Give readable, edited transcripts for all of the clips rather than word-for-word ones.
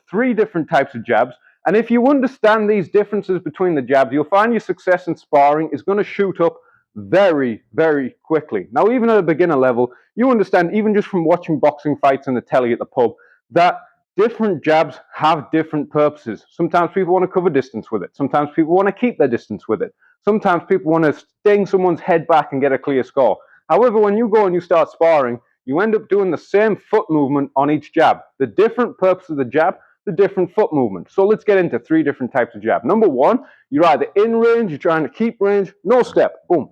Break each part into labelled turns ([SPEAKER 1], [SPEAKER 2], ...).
[SPEAKER 1] 3 different types of jabs. And if you understand these differences between the jabs, you'll find your success in sparring is going to shoot up very, very quickly. Now, even at a beginner level, you understand, even just from watching boxing fights on the telly at the pub, that different jabs have different purposes. Sometimes people want to cover distance with it. Sometimes people want to keep their distance with it. Sometimes people want to sting someone's head back and get a clear score. However, when you go and you start sparring, you end up doing the same foot movement on each jab. The different purpose of the jab, the different foot movement. So let's get into 3 different types of jab. Number 1, you're either in range, you're trying to keep range, no step, boom.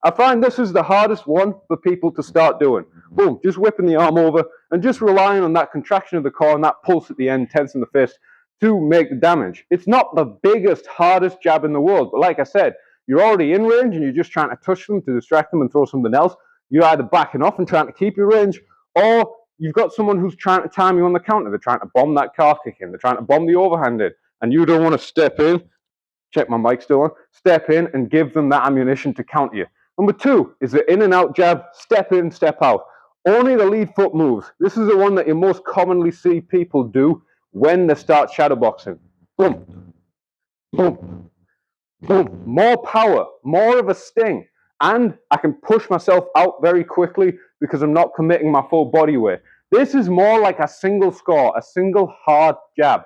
[SPEAKER 1] I find this is the hardest one for people to start doing. Boom, just whipping the arm over and just relying on that contraction of the core and that pulse at the end, tensing the fist to make the damage. It's not the biggest, hardest jab in the world, but like I said, you're already in range and you're just trying to touch them to distract them and throw something else. You're either backing off and trying to keep your range, or you've got someone who's trying to time you on the counter. They're trying to bomb that calf kick in. They're trying to bomb the overhand in, and you don't want to step in. Check my mic still on. Step in and give them that ammunition to counter you. Number 2 is the in and out jab, step in, step out. Only the lead foot moves. This is the one that you most commonly see people do when they start shadowboxing. Boom, boom, boom. More power, more of a sting. And I can push myself out very quickly because I'm not committing my full body weight. This is more like a single score, a single hard jab.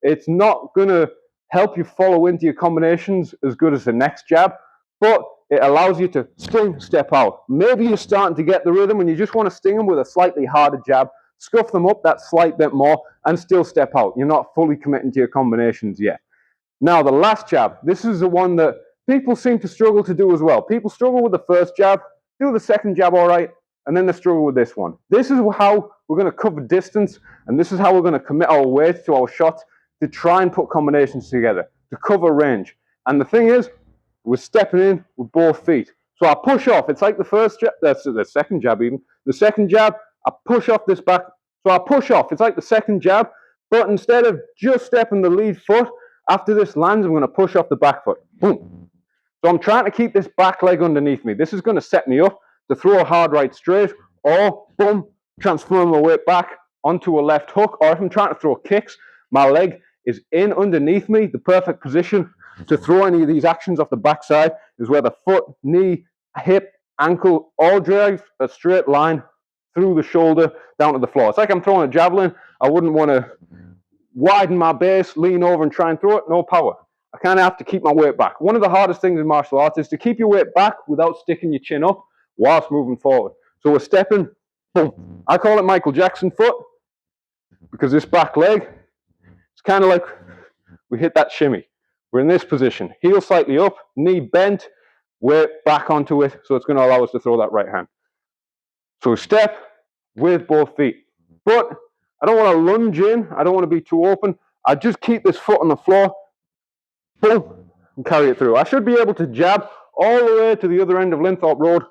[SPEAKER 1] It's not going to help you follow into your combinations as good as the next jab, but it allows you to sting, step out. Maybe you're starting to get the rhythm and you just want to sting them with a slightly harder jab, scuff them up that slight bit more, and still step out. You're not fully committing to your combinations yet. Now, the last jab, this is the one that people seem to struggle to do as well. People struggle with the first jab, do the second jab all right, and then they struggle with this one. This is how we're going to cover distance, and this is how we're going to commit our weight to our shots to try and put combinations together, to cover range. And the thing is, we're stepping in with both feet. So I push off. It's like the first jab, that's the second jab even. The second jab, I push off this back. So I push off. It's like the second jab, but instead of just stepping the lead foot, after this lands, I'm going to push off the back foot. Boom. So I'm trying to keep this back leg underneath me. This is going to set me up to throw a hard right straight, or boom, transfer my weight back onto a left hook. Or if I'm trying to throw kicks, my leg is in underneath me. The perfect position to throw any of these actions off the backside is where the foot, knee, hip, ankle all drive a straight line through the shoulder down to the floor. It's like I'm throwing a javelin. I wouldn't want to widen my base, lean over and try and throw it. No power. I kind of have to keep my weight back. One of the hardest things in martial arts is to keep your weight back without sticking your chin up whilst moving forward. So we're stepping, boom. I call it Michael Jackson foot because this back leg, it's kind of like we hit that shimmy. We're in this position, heel slightly up, knee bent, weight back onto it, so it's going to allow us to throw that right hand. So step with both feet. But I don't want to lunge in, I don't want to be too open. I just keep this foot on the floor, boom, and carry it through. I should be able to jab all the way to the other end of Linthorpe Road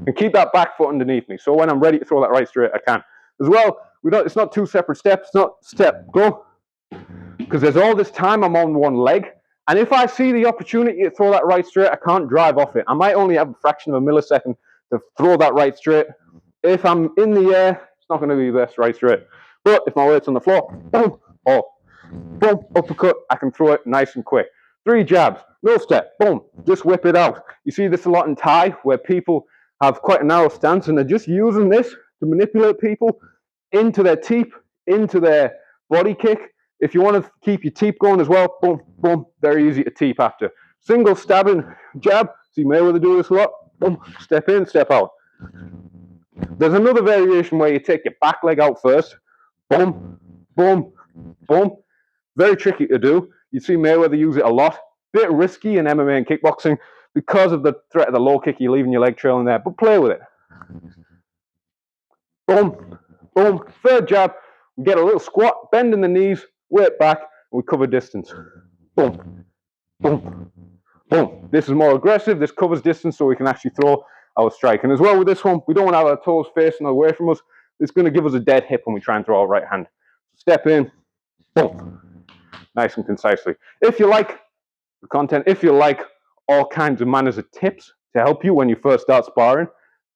[SPEAKER 1] and keep that back foot underneath me. So when I'm ready to throw that right straight, I can. As well, it's not 2 separate steps, it's not step, go. Because there's all this time I'm on one leg, and if I see the opportunity to throw that right straight, I can't drive off it. I might only have a fraction of a millisecond to throw that right straight. If I'm in the air, it's not going to be the best right straight. But if my weight's on the floor, boom, oh, boom, uppercut, I can throw it nice and quick. 3 jabs, no step, boom, just whip it out. You see this a lot in Thai, where people have quite a narrow stance, and they're just using this to manipulate people into their teep, into their body kick. If you want to keep your teep going as well, boom, boom, very easy to teep after. Single stabbing jab, see Mayweather do this a lot, boom, step in, step out. There's another variation where you take your back leg out first, boom, boom, boom. Very tricky to do. You see Mayweather use it a lot. Bit risky in MMA and kickboxing because of the threat of the low kick, you're leaving your leg trailing there, but play with it. Boom, boom, 3rd jab, we get a little squat, bend in the knees, weight back, and we cover distance. Boom, boom, boom. This is more aggressive, this covers distance so we can actually throw our strike. And as well with this one, we don't want to have our toes facing away from us. It's going to give us a dead hip when we try and throw our right hand. Step in, boom, nice and concisely. If you like the content, if you like all kinds of manners of tips to help you when you first start sparring,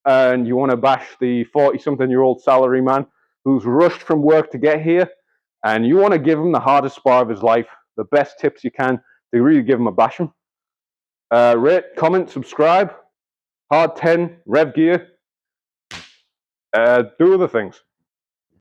[SPEAKER 1] and you want to bash the 40-something-year-old salary man who's rushed from work to get here, and you want to give him the hardest spar of his life, the best tips you can to really give him a bashing. Rate, comment, subscribe, hard 10, rev gear, do other things.